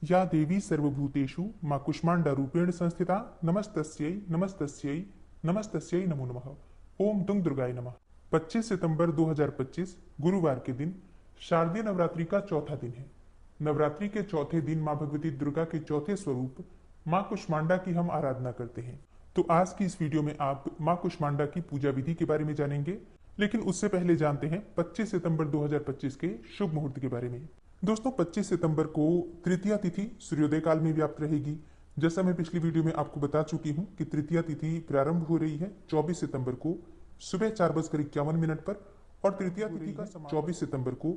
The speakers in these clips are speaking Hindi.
या देवी सर्वभूतेषु मां कुष्मांडा रूपेण संस्थिता नमस्तस्यै नमस्तस्यै नमस्तस्यै नमो नमः। ओम दुंग दुर्गाय नमः। 25 सितंबर 2025 गुरुवार के दिन शारदीय नवरात्रि का चौथा दिन है। नवरात्रि के चौथे दिन मां भगवती दुर्गा के चौथे स्वरूप मां कुष्मांडा की हम आराधना करते हैं। तो आज की इस वीडियो में आप मां कुष्मांडा की पूजा विधि के बारे में जानेंगे, लेकिन उससे पहले जानते हैं 25 सितंबर 2025 के शुभ मुहूर्त के बारे में। दोस्तों, 25 सितंबर को तृतीया तिथि सूर्योदय काल में व्याप्त रहेगी। जैसा मैं पिछली वीडियो में आपको बता चुकी हूं कि तृतीया तिथि प्रारंभ हो रही है 24 सितंबर को सुबह 4:51 पर और तृतीया तिथि का 24 सितंबर को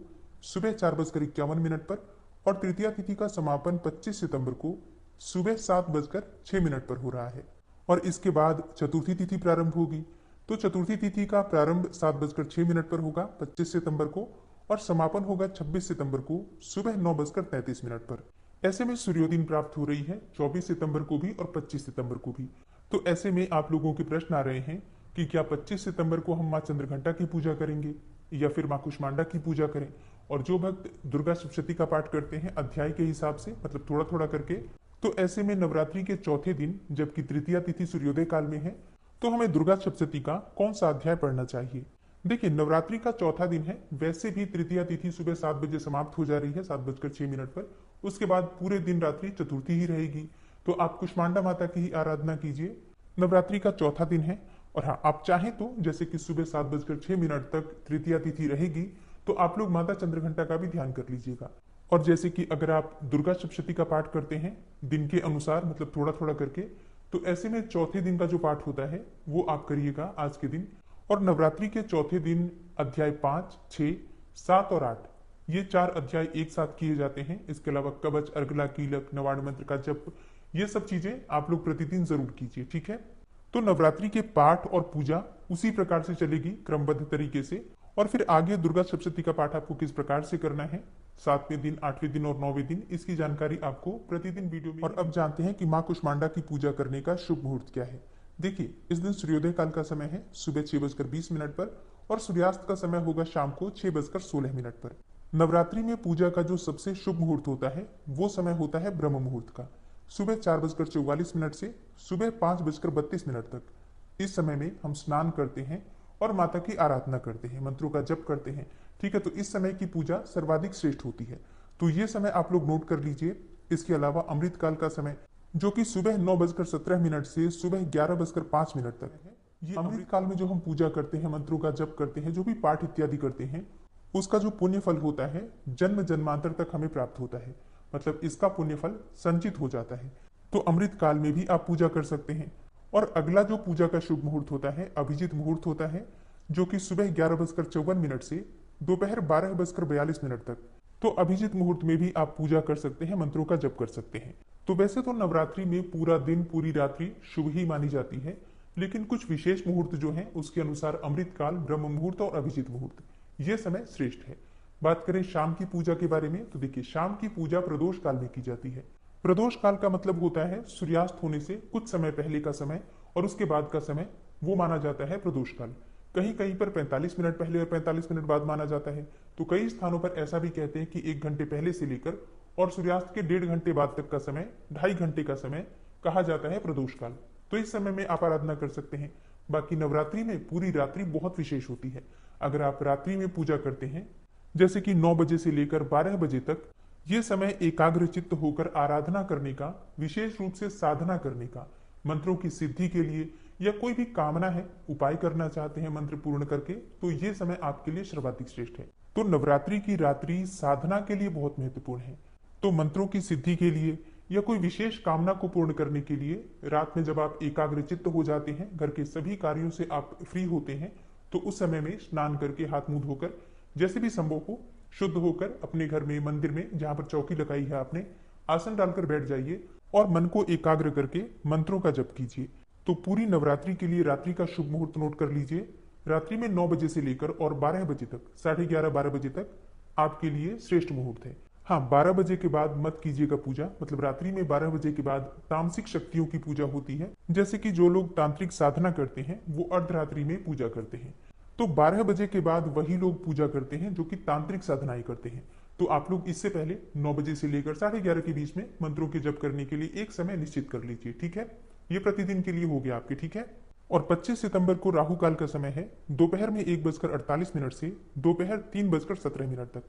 सुबह 4:51 पर और तृतीया तिथि का समापन 25 सितंबर को सुबह 7:06 पर हो रहा है। और इसके बाद चतुर्थी तिथि प्रारंभ होगी। तो चतुर्थी तिथि का प्रारंभ 7:06 पर होगा 25 सितंबर को और समापन होगा 26 सितंबर को सुबह 9:33 पर। ऐसे में सूर्योदय प्राप्त हो रही है 24 सितंबर को भी और 25 सितंबर को भी। तो ऐसे में आप लोगों के प्रश्न आ रहे हैं कि क्या 25 सितंबर को हम माँ चंद्रघंटा की पूजा करेंगे या फिर माँ कुष्मांडा की पूजा करें। और जो भक्त दुर्गा सप्तशती का पाठ करते हैं अध्याय के हिसाब से, मतलब थोड़ा थोड़ा करके, तो ऐसे में नवरात्रि के चौथे दिन जबकि तृतीया तिथि सूर्योदय काल में है, तो हमें दुर्गा सप्तशती का कौन सा अध्याय पढ़ना चाहिए। देखिए, नवरात्रि का चौथा दिन है। वैसे भी तृतीया तिथि सुबह 7 बजे समाप्त हो जा रही है 7:06 पर। उसके बाद पूरे दिन रात्रि चतुर्थी ही रहेगी। तो आप कुष्मांडा माता की ही आराधना कीजिए। नवरात्रि का चौथा दिन है। और हाँ, आप चाहें तो जैसे कि सुबह 7:06 तक तृतीया तिथि रहेगी, तो आप लोग माता चंद्रघंटा का भी ध्यान कर लीजिएगा। और जैसे कि अगर आप दुर्गा सप्तशती का पाठ करते हैं दिन के अनुसार, मतलब थोड़ा थोड़ा करके, तो ऐसे में चौथे दिन का जो पाठ होता है वो आप करिएगा आज के दिन। और नवरात्रि के चौथे दिन अध्याय 5, 6, 7 और 8 ये 4 अध्याय एक साथ किए जाते हैं। इसके अलावा कवच, अर्गला, कीलक, नवाण मंत्र का जप, ये सब चीजें आप लोग प्रतिदिन जरूर कीजिए, ठीक है। तो नवरात्रि के पाठ और पूजा उसी प्रकार से चलेगी क्रमबद्ध तरीके से। और फिर आगे दुर्गा सप्तशती का पाठ आपको किस प्रकार से करना है 7वें दिन, 8वें दिन और 9वें दिन, इसकी जानकारी आपको प्रतिदिन वीडियो में। और अब जानते हैं कि माँ कुष्मांडा की पूजा करने का शुभ मुहूर्त क्या है। देखिए, इस दिन सूर्योदय काल का समय है सुबह 6:20 पर और सूर्यास्त का समय होगा शाम को 6:16 पर। नवरात्रि में पूजा का जो सबसे शुभ मुहूर्त होता है वो समय होता है ब्रह्म मुहूर्त का, सुबह 4:44 से सुबह 5:32 तक। इस समय में हम स्नान करते हैं और माता की आराधना करते हैं, मंत्रों का जप करते हैं, ठीक है। तो इस समय की पूजा सर्वाधिक श्रेष्ठ होती है। तो ये समय आप लोग नोट कर लीजिए। इसके अलावा अमृत काल का समय जो कि सुबह 9:17 से सुबह 11:05 तक है, ये अमृत काल में जो हम पूजा करते हैं, मंत्रों का जप करते हैं, जो भी पाठ इत्यादि करते हैं, उसका जो पुण्य फल होता है जन्म जन्मांतर तक हमें प्राप्त होता है। मतलब इसका पुण्य फल संचित हो जाता है। तो अमृत काल में भी आप पूजा कर सकते हैं। और अगला जो पूजा का शुभ मुहूर्त होता है अभिजीत मुहूर्त होता है, जो कि सुबह 11:54 से दोपहर 12:42 तक। तो अभिजीत मुहूर्त में भी आप पूजा कर सकते हैं, मंत्रों का जप कर सकते हैं। तो वैसे तो नवरात्रि में पूरा दिन पूरी रात्रि शुभ ही मानी जाती है, लेकिन कुछ विशेष मुहूर्त जो हैं उसके अनुसार अमृत काल, ब्रह्म मुहूर्त और अभिजीत मुहूर्त ये समय श्रेष्ठ है। बात करें शाम की पूजा के बारे में, तो देखिए, शाम की पूजा प्रदोष काल में की जाती है। प्रदोष काल का मतलब होता है सूर्यास्त होने से कुछ समय पहले का समय और उसके बाद का समय, वो माना जाता है प्रदोष काल। कहीं कहीं पर 45 मिनट पहले और 45 मिनट बाद माना जाता है। तो कई स्थानों पर ऐसा भी कहते हैं कि 1 घंटे पहले से लेकर और सूर्यास्त के 1.5 घंटे बाद तक का समय, 2.5 घंटे का समय कहा जाता है प्रदोष काल। तो इस समय में आप आराधना कर सकते हैं। बाकी नवरात्रि में पूरी रात्रि बहुत विशेष होती है। अगर आप रात्रि में पूजा करते हैं जैसे कि 9 बजे से लेकर 12 बजे तक, ये समय एकाग्र चित्त होकर आराधना करने का, विशेष रूप से साधना करने का, मंत्रों की सिद्धि के लिए या कोई भी कामना है, उपाय करना चाहते हैं मंत्र पूर्ण करके, तो ये समय आपके लिए सर्वाधिक श्रेष्ठ है। तो नवरात्रि की रात्रि साधना के लिए बहुत महत्वपूर्ण है। तो मंत्रों की सिद्धि के लिए या कोई विशेष कामना को पूर्ण करने के लिए रात में जब आप एकाग्र चित्त हो जाते हैं, घर के सभी कार्यों से आप फ्री होते हैं, तो उस समय में स्नान करके हाथ मुंह धोकर जैसे भी संभव हो शुद्ध होकर अपने घर में, मंदिर में जहां पर चौकी लगाई है आपने, आसन डालकर बैठ जाइए और मन को एकाग्र करके मंत्रों का जप कीजिए। तो पूरी नवरात्रि के लिए रात्रि का शुभ मुहूर्त नोट कर लीजिए। रात्रि में 9 बजे से लेकर और 12 बजे तक, 11:30 12 बजे तक आपके लिए श्रेष्ठ मुहूर्त है। हाँ, 12 बजे के बाद मत कीजिएगा पूजा। मतलब रात्रि में 12 बजे के बाद तामसिक शक्तियों की पूजा होती है। जैसे कि जो लोग तांत्रिक साधना करते हैं वो अर्धरात्रि में पूजा करते हैं। तो 12 बजे के बाद वही लोग पूजा करते हैं जो कि तांत्रिक साधनाएं करते हैं। तो आप लोग इससे पहले 9 बजे से लेकर 11:30 के बीच में मंत्रों के जप करने के लिए एक समय निश्चित कर लीजिए, ठीक है। ये प्रतिदिन के लिए हो गया आपके, ठीक है। और 25 सितंबर को राहु काल का समय है दोपहर में 1:48 से दोपहर 3:17 तक।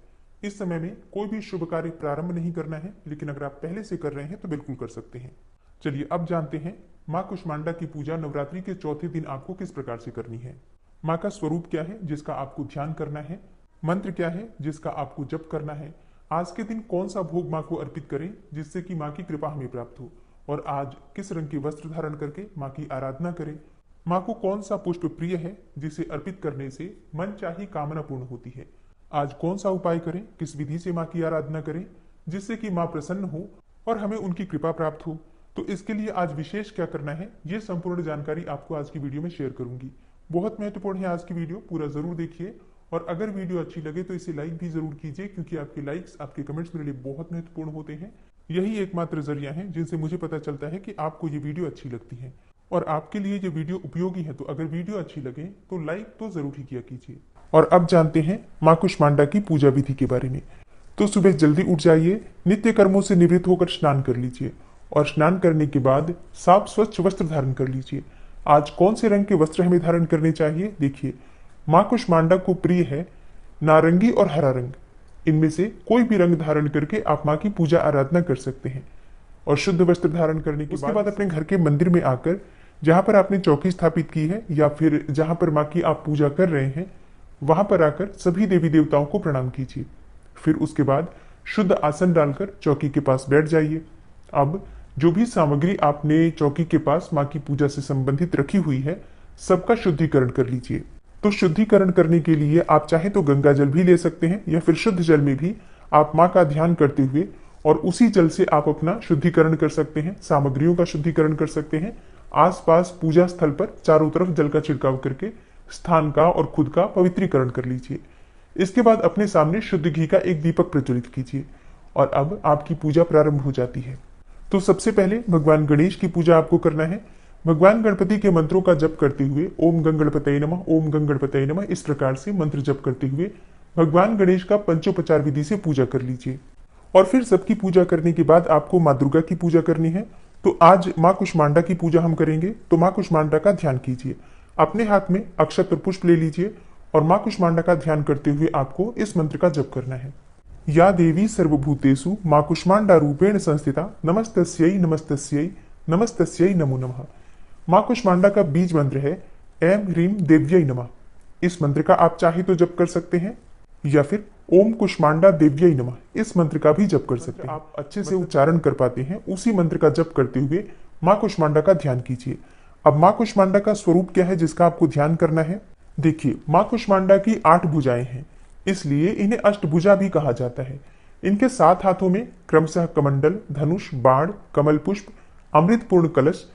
इस समय में कोई भी शुभ कार्य प्रारंभ नहीं करना है, लेकिन अगर आप पहले से कर रहे हैं तो बिल्कुल कर सकते हैं। चलिए अब जानते हैं माँ कुष्मांडा की पूजा नवरात्रि के चौथे दिन आपको किस प्रकार से करनी है। माँ का स्वरूप क्या है जिसका आपको ध्यान करना है, मंत्र क्या है जिसका आपको जप करना है, आज के दिन कौन सा भोग माँ को अर्पित करें जिससे कि माँ की कृपा हमें प्राप्त हो, और आज किस रंग के वस्त्र धारण करके माँ की आराधना करें, माँ को कौन सा पुष्प प्रिय है जिसे अर्पित करने से मन चाही कामना पूर्ण होती है, आज कौन सा उपाय करें, किस विधि से माँ की आराधना करें जिससे कि माँ प्रसन्न हो और हमें उनकी कृपा प्राप्त हो। तो इसके लिए आज विशेष क्या करना है, ये संपूर्ण जानकारी आपको आज की वीडियो में शेयर करूंगी। बहुत महत्वपूर्ण है आज की वीडियो, पूरा जरूर देखिए। और अगर वीडियो अच्छी लगे तो इसे लाइक भी जरूर कीजिए, क्योंकि आपके लाइक्स, आपके कमेंट्स मेरे लिए बहुत महत्वपूर्ण होते हैं। यही एकमात्र जरिया है जिनसे मुझे पता चलता है कि आपको ये वीडियो अच्छी लगती है और आपके लिए ये वीडियो उपयोगी है। तो अगर वीडियो अच्छी लगे तो लाइक तो जरूर ही किया कीजिए। और अब जानते हैं माँ कुष्मांडा की पूजा विधि के बारे में। तो सुबह जल्दी उठ जाइए, नित्य कर्मों से निवृत्त होकर स्नान कर लीजिए और स्नान करने के बाद साफ स्वच्छ वस्त्र धारण कर लीजिए। आज कौन से रंग के वस्त्र हमें धारण करने चाहिए, देखिए। माँ कुष्मांडा को प्रिय है नारंगी और हरा रंग। इनमें से कोई भी रंग धारण करके आप माँ की पूजा आराधना कर सकते हैं। और शुद्ध वस्त्र धारण करने के बाद अपने घर के मंदिर में आकर, जहां पर आपने चौकी स्थापित की है या फिर जहां पर माँ की आप पूजा कर रहे हैं, वहां पर आकर सभी देवी देवताओं को प्रणाम कीजिए। फिर उसके बाद शुद्ध आसन डालकर चौकी के पास बैठ जाइए। अब जो भी सामग्री आपने चौकी के पास माँ की पूजा से संबंधित रखी हुई है, सबका शुद्धिकरण कर लीजिए। तो शुद्धिकरण करने के लिए आप चाहे तो गंगा जल भी ले सकते हैं या फिर शुद्ध जल में भी आप माँ का ध्यान करते हुए और उसी जल से आप अपना शुद्धिकरण कर सकते हैं, सामग्रियों का शुद्धिकरण कर सकते हैं। आसपास पूजा स्थल पर चारों तरफ जल का छिड़काव करके स्थान का और खुद का पवित्रीकरण कर लीजिए। इसके बाद अपने सामने शुद्ध घी का एक दीपक प्रज्वलित कीजिए और अब आपकी पूजा प्रारंभ हो जाती है। तो सबसे पहले भगवान गणेश की पूजा आपको करना है। भगवान गणपति के मंत्रों का जप करते हुए ओम गं गणपतये नमः, ओम गं गणपतये नमः, इस प्रकार से मंत्र जप करते हुए भगवान गणेश का पंचोपचार विधि से पूजा कर लीजिए। और फिर सबकी पूजा करने के बाद आपको माँ दुर्गा की पूजा करनी है। तो आज माँ कुष्मांडा की पूजा हम करेंगे, तो माँ कुष्मांडा का ध्यान कीजिए। अपने हाथ में अक्षत और पुष्प ले लीजिए और माँ कुष्मांडा का ध्यान करते हुए आपको इस मंत्र का जप करना है। या देवी सर्वभूतेषु माँ कुष्मांडा रूपेण संस्थिता नमस्तस्यै नमस्तस्यै नमस्तस्यै नमो नमः। माँ कुष्मांडा का बीज मंत्र है ऐं ह्रीं देव्यै नमः। इस मंत्र का आप चाहे तो जप कर सकते हैं या फिर ओम कुष्मांडा देव्यै नमः, इस मंत्र का भी जप कर सकते हैं। आप अच्छे से उच्चारण कर पाते हैं, उसी मंत्र का जप करते हुए माँ कुष्मांडा का ध्यान कीजिए। अब माँ कुष्मांडा का स्वरूप क्या है जिसका आपको ध्यान करना है, देखिए। माँ कुष्मांडा की 8 भुजाएं हैं, इसलिए इन्हें अष्टभुजा भी कहा जाता है। इनके 7 हाथों में क्रमशः कमंडल, धनुष, बाण, कमल पुष्प, अमृतपूर्ण कलश,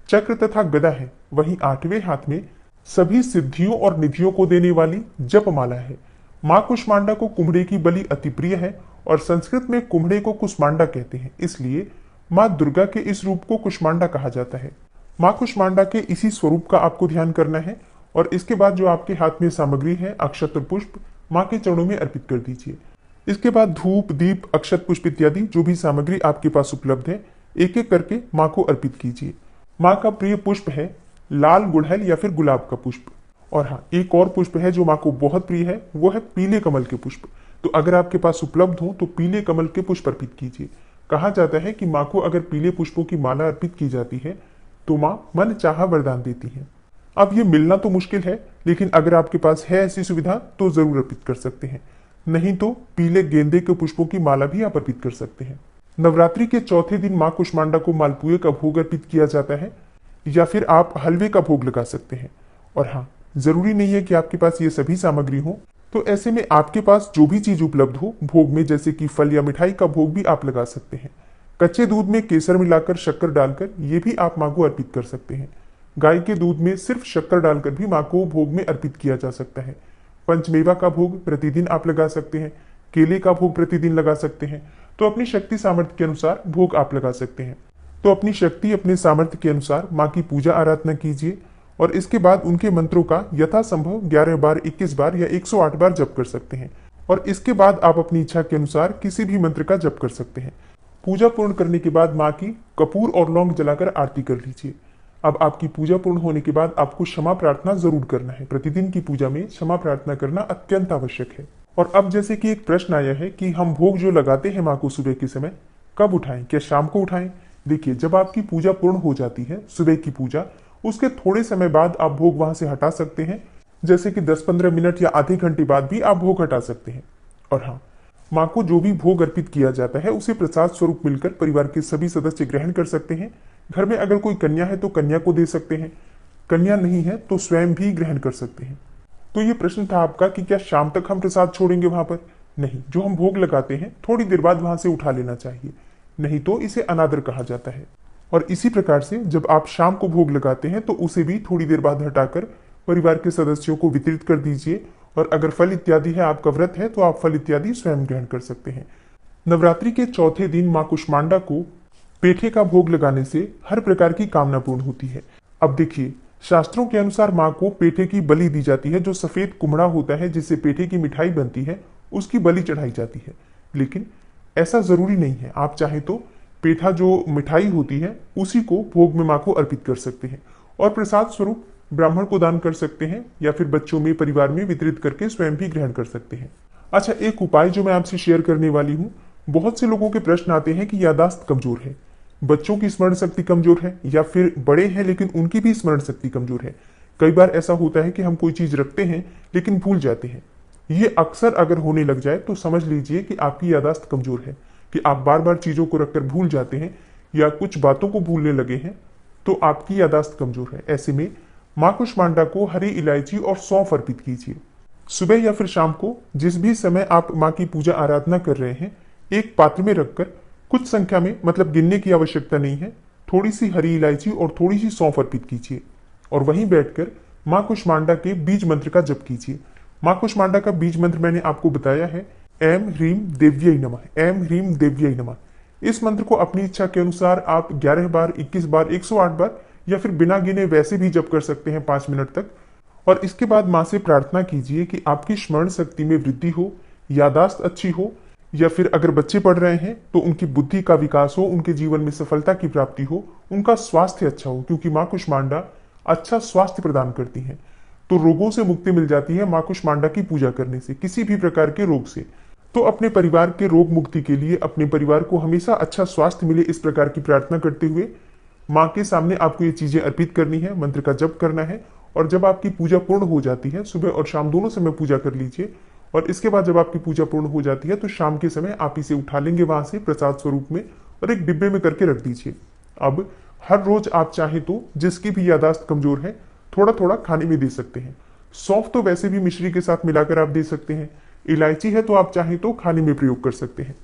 चक्र तथा गदा है। वहीं 8वें हाथ में सभी सिद्धियों और निधियों को देने वाली जपमाला है। माँ कुष्मांडा को कुम्हड़े की बलि अति प्रिय है और संस्कृत में कुम्हड़े को कुष्मांडा कहते हैं, इसलिए माँ दुर्गा के इस रूप को कुष्मांडा कहा जाता है। माँ कुष्मांडा के इसी स्वरूप का आपको ध्यान करना है और इसके बाद जो आपके हाथ में सामग्री है, अक्षत और पुष्प, माँ के चरणों में अर्पित कर दीजिए। इसके बाद धूप, दीप, अक्षत पुष्प इत्यादि जो भी सामग्री आपके पास उपलब्ध है, एक एक करके माँ को अर्पित कीजिए। माँ का प्रिय पुष्प है लाल गुड़हल या फिर गुलाब का पुष्प। और हाँ, एक और पुष्प है जो माँ को बहुत प्रिय है, वो है पीले कमल के पुष्प। तो अगर आपके पास उपलब्ध हो तो पीले कमल के पुष्प अर्पित कीजिए। कहा जाता है कि माँ को अगर पीले पुष्पों की माला अर्पित की जाती है तो माँ मन चाहा वरदान देती है। अब ये मिलना तो मुश्किल है, लेकिन अगर आपके पास है ऐसी सुविधा तो जरूर अर्पित कर सकते हैं। नहीं तो पीले गेंदे के पुष्पों की माला भी आप अर्पित कर सकते हैं। नवरात्रि के चौथे दिन माँ कुष्मांडा को मालपुए का भोग अर्पित किया जाता है या फिर आप हलवे का भोग लगा सकते हैं। और हाँ, जरूरी नहीं है कि आपके पास ये सभी सामग्री हो, तो ऐसे में आपके पास जो भी चीज उपलब्ध हो भोग में, जैसे कि फल या मिठाई का भोग भी आप लगा सकते हैं। कच्चे दूध में केसर मिलाकर, शक्कर डालकर ये भी आप माँ को अर्पित कर सकते हैं। गाय के दूध में सिर्फ शक्कर डालकर भी माँ को भोग में अर्पित किया जा सकता है। पंचमेवा का भोग प्रतिदिन आप लगा सकते हैं, केले का भोग प्रतिदिन लगा सकते हैं। तो अपनी शक्ति सामर्थ्य के अनुसार भोग आप लगा सकते हैं। तो अपनी शक्ति, अपने सामर्थ्य के अनुसार माँ की पूजा आराधना कीजिए और इसके बाद उनके मंत्रों का यथासंभव 11 बार, 21 बार या 108 बार जप कर सकते हैं। और इसके बाद आप अपनी इच्छा के अनुसार किसी भी मंत्र का जप कर सकते हैं। पूजा पूर्ण करने के बाद माँ की कपूर और लौंग जलाकर आरती कर लीजिए। अब आपकी पूजा पूर्ण होने के बाद आपको क्षमा प्रार्थना जरूर करना है। प्रतिदिन की पूजा में क्षमा प्रार्थना करना अत्यंत आवश्यक है। और अब जैसे कि एक प्रश्न आया है कि हम भोग जो लगाते हैं माँ को सुबह के समय, कब उठाएं, क्या शाम को उठाएं? देखिए, जब आपकी पूजा पूर्ण हो जाती है, सुबह की पूजा, उसके थोड़े समय बाद आप भोग वहां से हटा सकते हैं। जैसे कि 10-15 मिनट या आधे घंटे बाद भी आप भोग हटा सकते हैं। और हाँ, माँ को जो भी भोग अर्पित किया जाता है उसे प्रसाद स्वरूप मिलकर परिवार के सभी सदस्य ग्रहण कर सकते हैं। घर में अगर कोई कन्या है तो कन्या को दे सकते हैं, कन्या नहीं है तो स्वयं भी ग्रहण कर सकते हैं। तो ये प्रश्न था आपका कि क्या शाम तक हम प्रसाद छोड़ेंगे वहां पर? नहीं, जो हम भोग लगाते हैं थोड़ी देर बाद वहां से उठा लेना चाहिए, नहीं तो इसे अनादर कहा जाता है। और इसी प्रकार से जब आप शाम को भोग लगाते हैं तो उसे भी थोड़ी देर बाद हटाकर परिवार के सदस्यों को वितरित कर दीजिए। और अगर फल इत्यादि है, आपका व्रत है, तो आप फल इत्यादि स्वयं ग्रहण कर सकते हैं। नवरात्रि के चौथे दिन माँ कुष्मांडा को पेठे का भोग लगाने से हर प्रकार की कामना पूर्ण होती है। अब देखिए, शास्त्रों के अनुसार माँ को पेठे की बलि दी जाती है। जो सफेद कुम्हड़ा होता है जिससे पेठे की मिठाई बनती है, उसकी बलि चढ़ाई जाती है। लेकिन ऐसा जरूरी नहीं है, आप चाहे तो पेठा जो मिठाई होती है उसी को भोग में माँ को अर्पित कर सकते हैं और प्रसाद स्वरूप ब्राह्मण को दान कर सकते हैं, या फिर बच्चों में, परिवार में वितरित करके स्वयं भी ग्रहण कर सकते हैं। अच्छा, एक उपाय जो मैं आपसे शेयर करने वाली हूँ। बहुत से लोगों के प्रश्न आते हैं कि यादाश्त कमजोर है, बच्चों की स्मरण शक्ति कमजोर है, या फिर बड़े हैं लेकिन उनकी भी स्मरण शक्ति कमजोर है। कई बार ऐसा होता है कि हम कोई चीज रखते हैं लेकिन भूल जाते हैं। ये अक्सर अगर होने लग जाए तो समझ लीजिए कि आपकी यादाश्त कमजोर है, कि आप बार बार चीजों को रखकर भूल जाते हैं या कुछ बातों को भूलने लगे हैं, तो आपकी यादाश्त कमजोर है। ऐसे में माँ कुष्मांडा को हरी इलायची और सौंफ अर्पित कीजिए। सुबह या फिर शाम को जिस भी समय आप माँ की पूजा आराधना कर रहे हैं, एक पात्र में रखकर कुछ संख्या में, मतलब गिनने की आवश्यकता नहीं है, थोड़ी सी हरी इलायची और थोड़ी सी सौंफ अर्पित कीजिए और वहीं बैठकर माँ कुष्मांडा के बीज मंत्र का जप कीजिए। माँ कुष्मांडा का बीज मंत्र मैंने आपको बताया है, ऐं ह्रीं देव्यै नमः, ऐं ह्रीं देव्यै नमः। इस मंत्र को अपनी इच्छा के अनुसार आप 11 बार, 21 बार, 108 बार या फिर बिना गिने वैसे भी जप कर सकते हैं 5 मिनट तक। और इसके बाद माँ से प्रार्थना कीजिए कि आपकी स्मरण शक्ति में वृद्धि हो, यादाश्त अच्छी हो, या फिर अगर बच्चे पढ़ रहे हैं तो उनकी बुद्धि का विकास हो, उनके जीवन में सफलता की प्राप्ति हो, उनका स्वास्थ्य अच्छा हो, क्योंकि माँ कुष्मांडा अच्छा स्वास्थ्य प्रदान करती हैं। तो रोगों से मुक्ति मिल जाती है माँ कुष्मांडा की पूजा करने से, किसी भी प्रकार के रोग से। तो अपने परिवार के रोग मुक्ति के लिए, अपने परिवार को हमेशा अच्छा स्वास्थ्य मिले, इस प्रकार की प्रार्थना करते हुए माँ के सामने आपको ये चीजें अर्पित करनी है, मंत्र का जप करना है। और जब आपकी पूजा पूर्ण हो जाती है, सुबह और शाम दोनों समय पूजा कर लीजिए। और इसके बाद जब आपकी पूजा पूर्ण हो जाती है तो शाम के समय आप इसे उठा लेंगे वहां से प्रसाद स्वरूप में और एक डिब्बे में करके रख दीजिए। अब हर रोज आप चाहे तो जिसकी भी यादाश्त कमजोर है, थोड़ा थोड़ा खाने में दे सकते हैं। सौंफ तो वैसे भी मिश्री के साथ मिलाकर आप दे सकते हैं। इलायची है तो आप चाहे तो खाने में प्रयोग कर सकते हैं।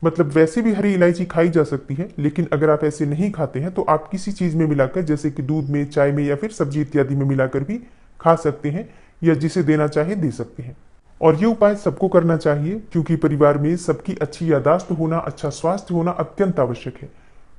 मतलब वैसे भी हरी इलायची खाई जा सकती है, लेकिन अगर आप ऐसे नहीं खाते हैं तो आप किसी चीज में मिलाकर, जैसे कि दूध में, चाय में या फिर सब्जी इत्यादि में मिलाकर भी खा सकते हैं, या जिसे देना चाहे दे सकते हैं। और ये उपाय सबको करना चाहिए, क्योंकि परिवार में सबकी अच्छी यादाश्त होना, अच्छा स्वास्थ्य होना अत्यंत आवश्यक है।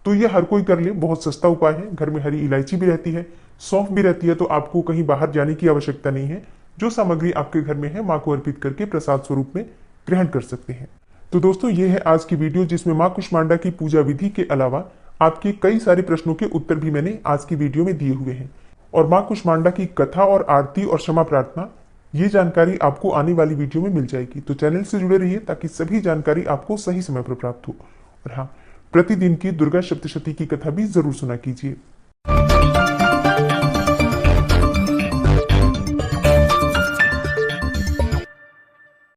तो ये हर कोई कर ले, बहुत सस्ता उपाय है। घर में हरी इलायची भी रहती है, सौंफ भी रहती है, तो आपको कहीं बाहर जाने की आवश्यकता नहीं है। जो सामग्री आपके घर में है, माँ को अर्पित करके प्रसाद स्वरूप में ग्रहण कर सकते हैं। तो दोस्तों, ये है आज की वीडियो, जिसमें माँ कुष्मांडा की पूजा विधि के अलावा आपके कई सारे प्रश्नों के उत्तर भी मैंने आज की वीडियो में दिए हुए हैं। और माँ कुष्मांडा की कथा और आरती और क्षमा प्रार्थना, ये जानकारी आपको आने वाली वीडियो में मिल जाएगी। तो चैनल से जुड़े रहिए ताकि सभी जानकारी आपको सही समय पर प्राप्त हो। और हाँ, प्रतिदिन की दुर्गा सप्तशती की कथा भी जरूर सुना कीजिए।